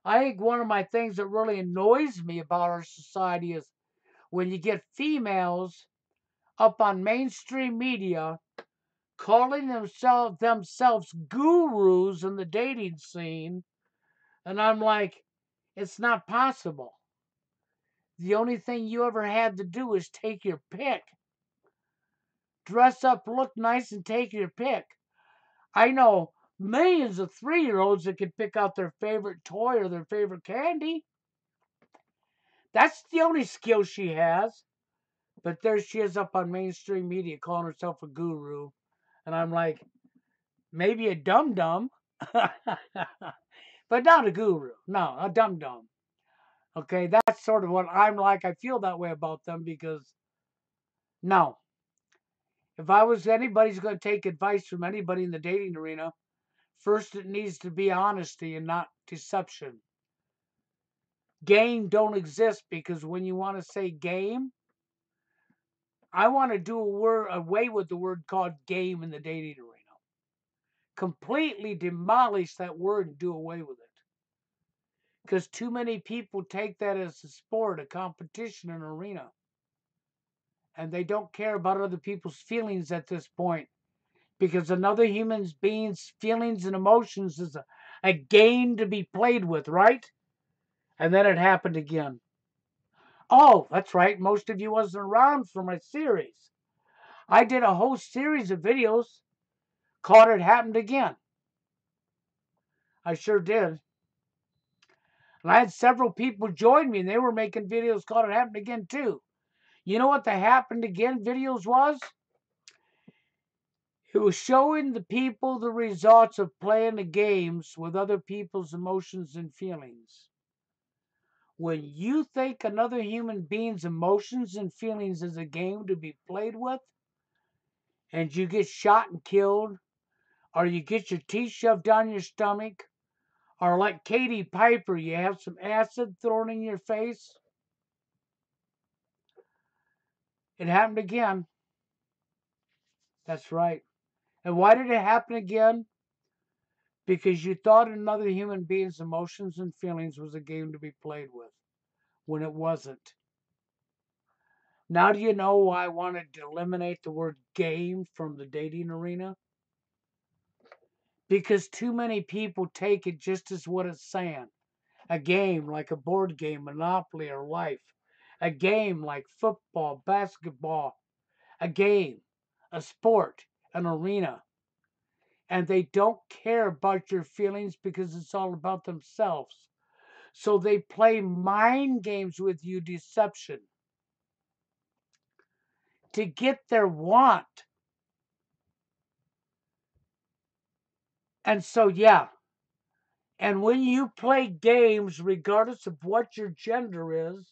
I think one of my things that really annoys me about our society is when you get females up on mainstream media calling themselves gurus in the dating scene, and I'm like, it's not possible. The only thing you ever had to do is take your pick. Dress up, look nice, and take your pick. I know millions of 3-year-olds that can pick out their favorite toy or their favorite candy. That's the only skill she has. But there she is up on mainstream media calling herself a guru. And I'm like, maybe a dum-dum, but not a guru. No, a dum-dum. Okay, that's sort of what I'm like. I feel that way about them because, no. If I was anybody's going to take advice from anybody in the dating arena, first it needs to be honesty and not deception. Game don't exist because when you want to say game, I want to do away with the word called game in the dating arena. Completely demolish that word and do away with it. Because too many people take that as a sport, a competition, an arena. And they don't care about other people's feelings at this point. Because another human being's feelings and emotions is a game to be played with, right? And then it happened again. Oh, that's right. Most of you wasn't around for my series. I did a whole series of videos called It Happened Again. I sure did. And I had several people join me, and they were making videos called It Happened Again, too. You know what the Happened Again videos was? It was showing the people the results of playing the games with other people's emotions and feelings. When you think another human being's emotions and feelings is a game to be played with, and you get shot and killed, or you get your teeth shoved down your stomach, or like Katie Piper, you have some acid thrown in your face, it happened again. That's right. And why did it happen again? because you thought another human being's emotions and feelings was a game to be played with when it wasn't. Now do you know why I wanted to eliminate the word game from the dating arena? Because too many people take it just as what it's saying. A game like a board game, Monopoly, or Life. A game like football, basketball. A game, a sport, an arena. And they don't care about your feelings because it's all about themselves. So they play mind games with you, deception, to get their want. And so, yeah. And when you play games, regardless of what your gender is,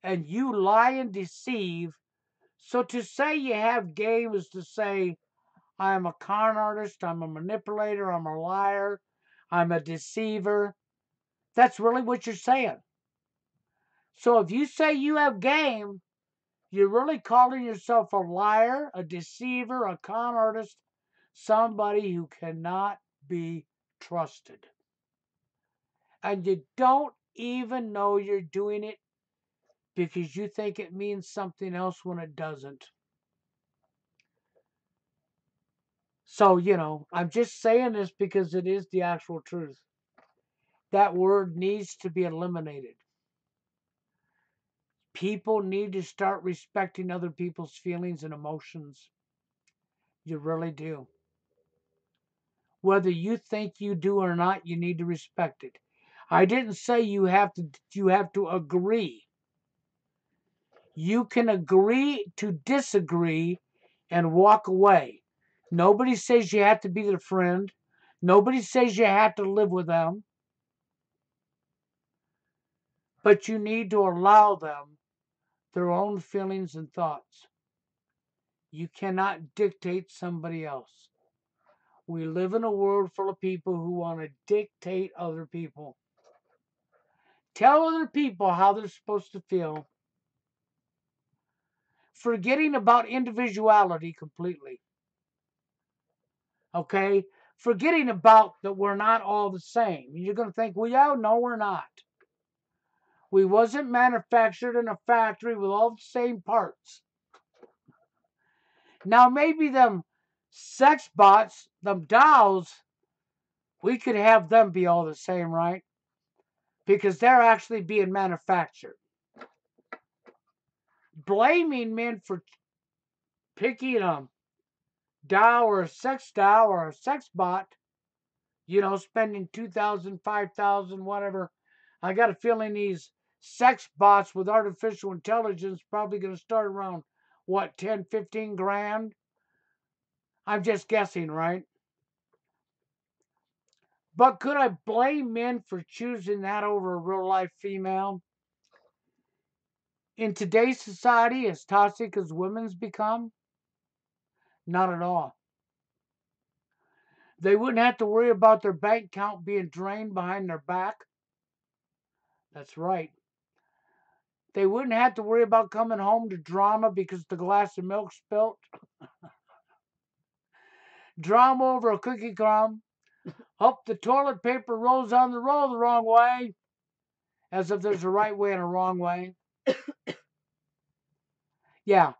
and you lie and deceive, so to say you have game is to say, I'm a con artist, I'm a manipulator, I'm a liar, I'm a deceiver. That's really what you're saying. So if you say you have game, you're really calling yourself a liar, a deceiver, a con artist, somebody who cannot be trusted. And you don't even know you're doing it because you think it means something else when it doesn't. So, I'm just saying this because it is the actual truth. That word needs to be eliminated. People need to start respecting other people's feelings and emotions. You really do. Whether you think you do or not, you need to respect it. I didn't say you have to agree. You can agree to disagree and walk away. Nobody says you have to be their friend. Nobody says you have to live with them. But you need to allow them their own feelings and thoughts. You cannot dictate somebody else. We live in a world full of people who want to dictate other people. Tell other people how they're supposed to feel, forgetting about individuality completely. Okay? Forgetting about that we're not all the same. You're going to think, well, yeah, no, we're not. We wasn't manufactured in a factory with all the same parts. Now, maybe them sex bots, them dolls, we could have them be all the same, right? Because they're actually being manufactured. Blaming men for picking a doll or a sex doll or a sex bot, spending 2,000, 5,000, whatever. I got a feeling these sex bots with artificial intelligence probably going to start around, what, 10, 15 grand? I'm just guessing, right? But could I blame men for choosing that over a real life female? In today's society, as toxic as women's become, not at all. They wouldn't have to worry about their bank account being drained behind their back. That's right. They wouldn't have to worry about coming home to drama because the glass of milk spilt. Drama over a cookie crumb. Hope the toilet paper rolls on the roll the wrong way. As if there's a right way and a wrong way. Yeah.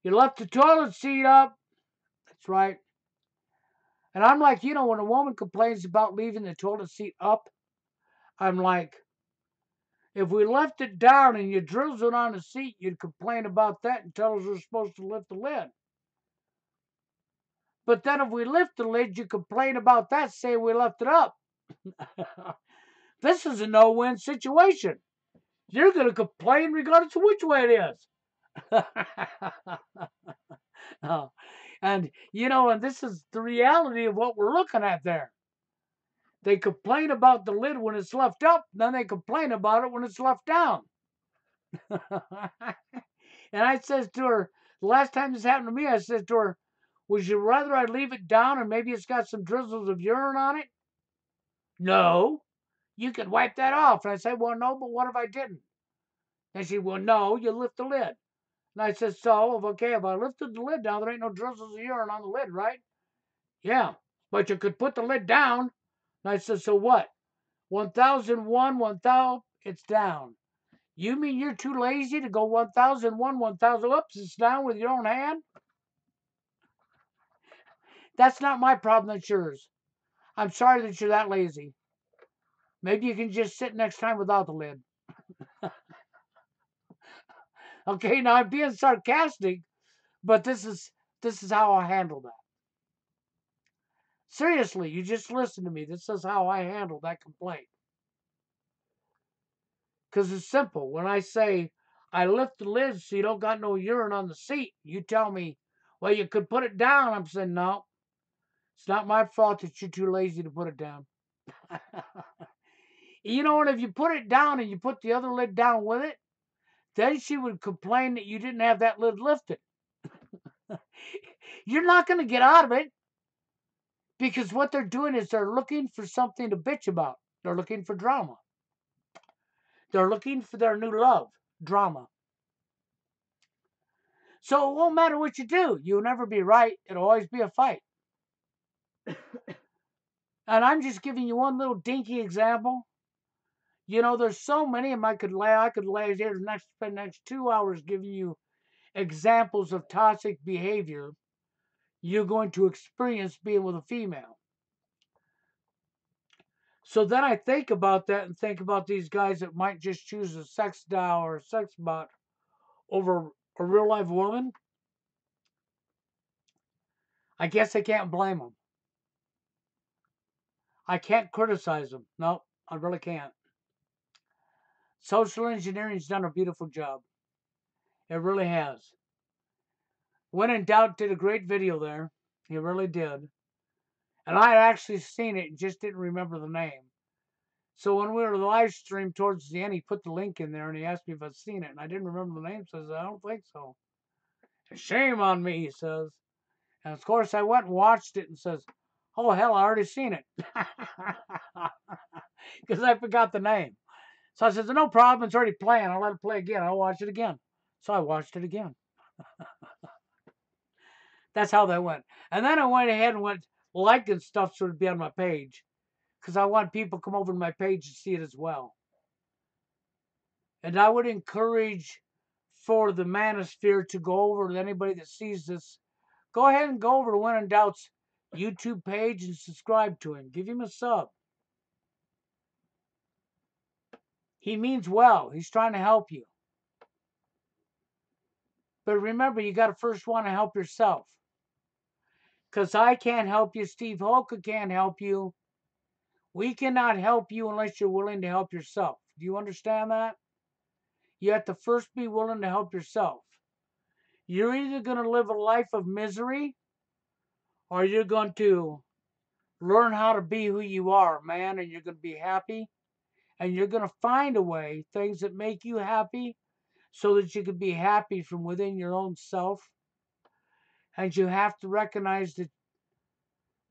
You left the toilet seat up. That's right. And I'm like, when a woman complains about leaving the toilet seat up, I'm like, if we left it down and you drizzled on the seat, you'd complain about that and tell us we're supposed to lift the lid. But then if we lift the lid, you complain about that, saying we left it up. This is a no-win situation. You're going to complain regardless of which way it is. Oh, and this is the reality of what we're looking at there. They complain about the lid when it's left up, then they complain about it when it's left down. And I says to her, the last time this happened to me, I said to her, would you rather I leave it down and maybe it's got some drizzles of urine on it? No, you could wipe that off. And I said, well, no, but what if I didn't? And she, well, no, you lift the lid. And I said, so, if I lifted the lid down, there ain't no drizzles of urine on the lid, right? Yeah. But you could put the lid down. And I said, so what? 1001, 1000, it's down. You mean you're too lazy to go 1001, 1000, oops, it's down with your own hand? That's not my problem, that's yours. I'm sorry that you're that lazy. Maybe you can just sit next time without the lid. Okay, now I'm being sarcastic, but this is how I handle that. Seriously, you just listen to me. This is how I handle that complaint. Because it's simple. When I say I lift the lid so you don't got no urine on the seat, you tell me, well, you could put it down. I'm saying, no, it's not my fault that you're too lazy to put it down. You know what? If you put it down and you put the other lid down with it, then she would complain that you didn't have that lid lifted. You're not going to get out of it because what they're doing is they're looking for something to bitch about. They're looking for drama. They're looking for their new love, drama. So it won't matter what you do. You'll never be right. It'll always be a fight. And I'm just giving you one little dinky example. You know, there's so many of them I could lay here spend the next 2 hours giving you examples of toxic behavior you're going to experience being with a female. So then I think about that and think about these guys that might just choose a sex doll or a sex bot over a real life woman. I guess I can't blame them. I can't criticize them. No, I really can't. Social engineering's done a beautiful job. It really has. When in Doubt did a great video there. He really did. And I had actually seen it and just didn't remember the name. So when we were live stream towards the end, he put the link in there and he asked me if I'd seen it. And I didn't remember the name, so I said, I don't think so. Shame on me, he says. And of course, I went and watched it and says, oh, hell, I already seen it. Because I forgot the name. So I said, no problem, it's already playing. I'll let it play again. I'll watch it again. So I watched it again. That's how that went. And then I went ahead and went liking stuff so it'd be on my page. Because I want people to come over to my page and see it as well. And I would encourage for the manosphere to go over to anybody that sees this. Go ahead and go over to When in Doubt's YouTube page and subscribe to him. Give him a sub. He means well. He's trying to help you. But remember, you got to first want to help yourself. Because I can't help you. Steve Holka can't help you. We cannot help you unless you're willing to help yourself. Do you understand that? You have to first be willing to help yourself. You're either going to live a life of misery or you're going to learn how to be who you are, man, and you're going to be happy. And you're going to find a way, things that make you happy, so that you can be happy from within your own self. And you have to recognize that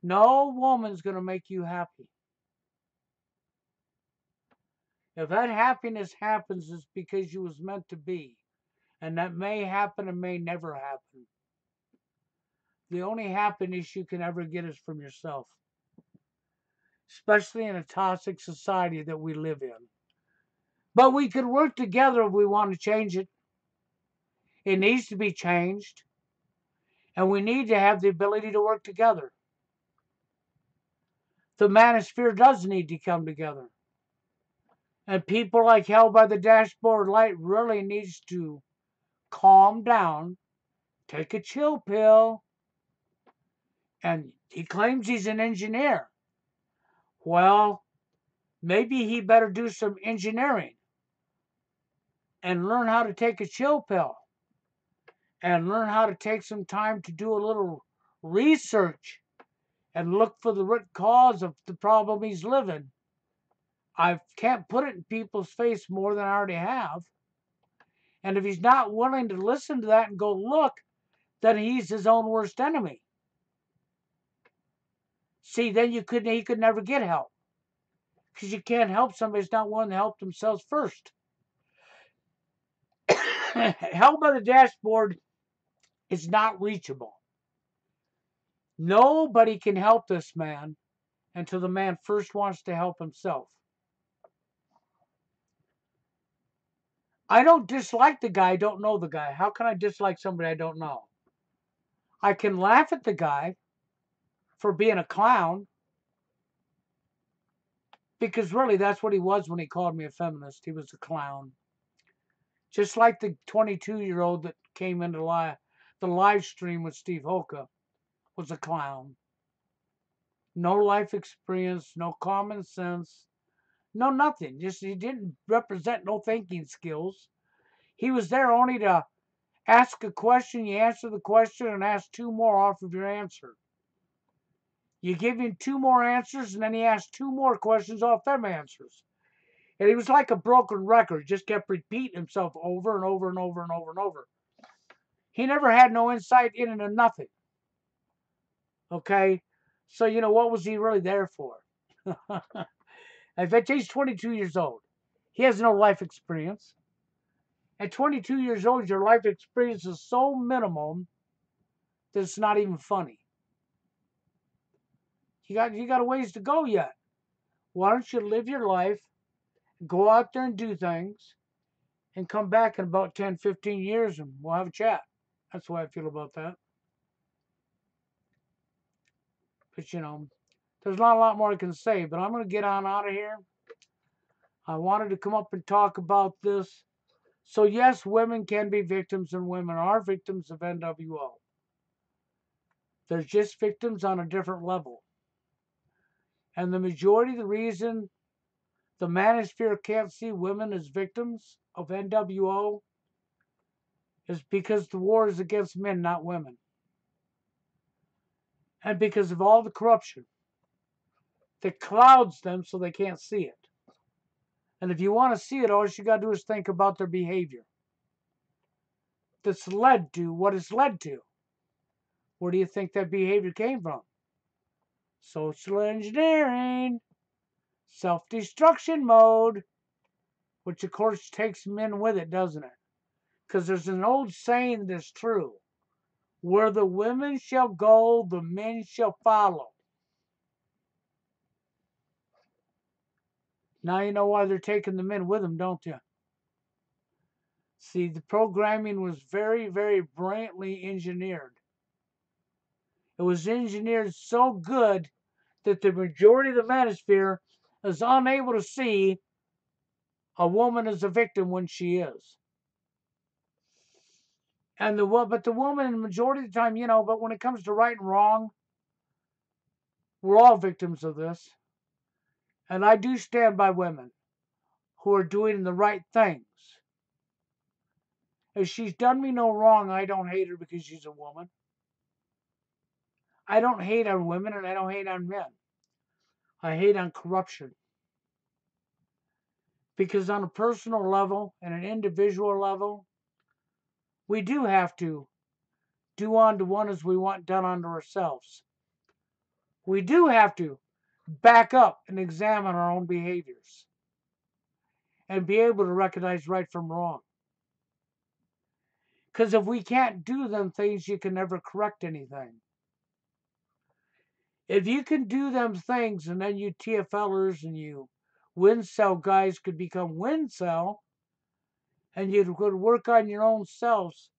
no woman's going to make you happy. If that happiness happens, it's because you was meant to be. And that may happen and may never happen. The only happiness you can ever get is from yourself. Especially in a toxic society that we live in. But we can work together if we want to change it. It needs to be changed. And we need to have the ability to work together. The manosphere does need to come together. And people like Hell by the Dashboard Light really needs to calm down, take a chill pill. And he claims he's an engineer. Well, maybe he better do some engineering and learn how to take a chill pill and learn how to take some time to do a little research and look for the root cause of the problem he's living. I can't put it in people's face more than I already have. And if he's not willing to listen to that and go look, then he's his own worst enemy. See, then he could never get help. Because you can't help somebody who's not willing to help themselves first. Hell by the Dashboard is not reachable. Nobody can help this man until the man first wants to help himself. I don't dislike the guy, I don't know the guy. How can I dislike somebody I don't know? I can laugh at the guy for being a clown, because really that's what he was when he called me a feminist. He was a clown. Just like the 22-year-old that came into the live stream with Steve Hoka was a clown. No life experience, no common sense, no nothing. Just he didn't represent no thinking skills. He was there only to ask a question, you answer the question, and ask two more off of your answer. You give him two more answers, and then he asked two more questions off them answers. And he was like a broken record, just kept repeating himself over and over and over and over and over. He never had no insight into nothing. Okay? So, what was he really there for? I bet he's 22 years old. He has no life experience. At 22 years old, your life experience is so minimal that it's not even funny. You got a ways to go yet. Why don't you live your life, go out there and do things, and come back in about 10, 15 years and we'll have a chat. That's the way I feel about that. But, there's not a lot more I can say, but I'm going to get on out of here. I wanted to come up and talk about this. So, yes, women can be victims, and women are victims of NWO. They're just victims on a different level. And the majority of the reason the manosphere can't see women as victims of NWO is because the war is against men, not women. And because of all the corruption that clouds them so they can't see it. And if you want to see it, all you got to do is think about their behavior that's led to what it's led to. Where do you think that behavior came from? Social engineering, self-destruction mode, which of course takes men with it, doesn't it? Because there's an old saying that's true. Where the women shall go, the men shall follow. Now you know why they're taking the men with them, don't you? See, the programming was very, very brilliantly engineered. It was engineered so good that the majority of the manosphere is unable to see a woman as a victim when she is. But the woman, the majority of the time, but when it comes to right and wrong, we're all victims of this. And I do stand by women who are doing the right things. If she's done me no wrong, I don't hate her because she's a woman. I don't hate on women and I don't hate on men. I hate on corruption. Because on a personal level and an individual level, we do have to do unto one as we want done unto ourselves. We do have to back up and examine our own behaviors and be able to recognize right from wrong. Because if we can't do them things, you can never correct anything. If you can do them things and then you TFLers and you Wincel guys could become Wincel and you could work on your own selves,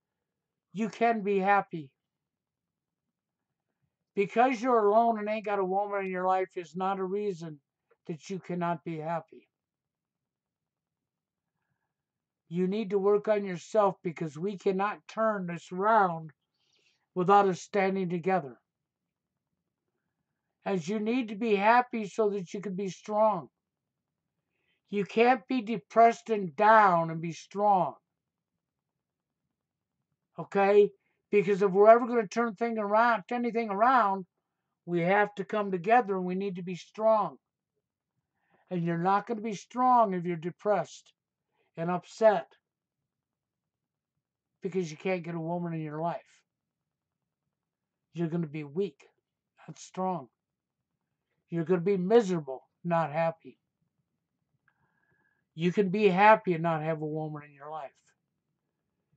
you can be happy. Because you're alone and ain't got a woman in your life is not a reason that you cannot be happy. You need to work on yourself because we cannot turn this around without us standing together. As you need to be happy so that you can be strong. You can't be depressed and down and be strong. Okay? Because if we're ever going to turn anything around, we have to come together and we need to be strong. And you're not going to be strong if you're depressed and upset because you can't get a woman in your life. You're going to be weak, not strong. You're going to be miserable, not happy. You can be happy and not have a woman in your life.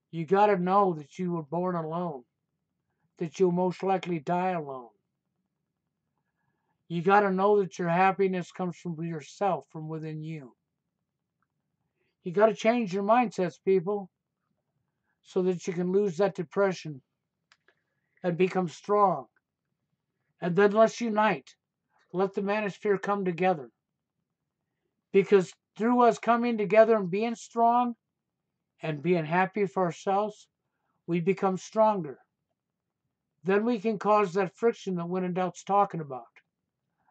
You got to know that you were born alone, that you'll most likely die alone. You got to know that your happiness comes from yourself, from within you. You got to change your mindsets, people, so that you can lose that depression and become strong. And then let's unite. Let the manosphere come together. Because through us coming together and being strong and being happy for ourselves, we become stronger. Then we can cause that friction that When in Doubt's talking about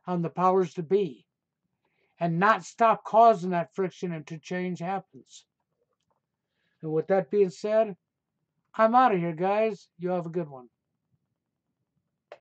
on the powers to be, and not stop causing that friction until change happens. And with that being said, I'm out of here, guys. You have a good one.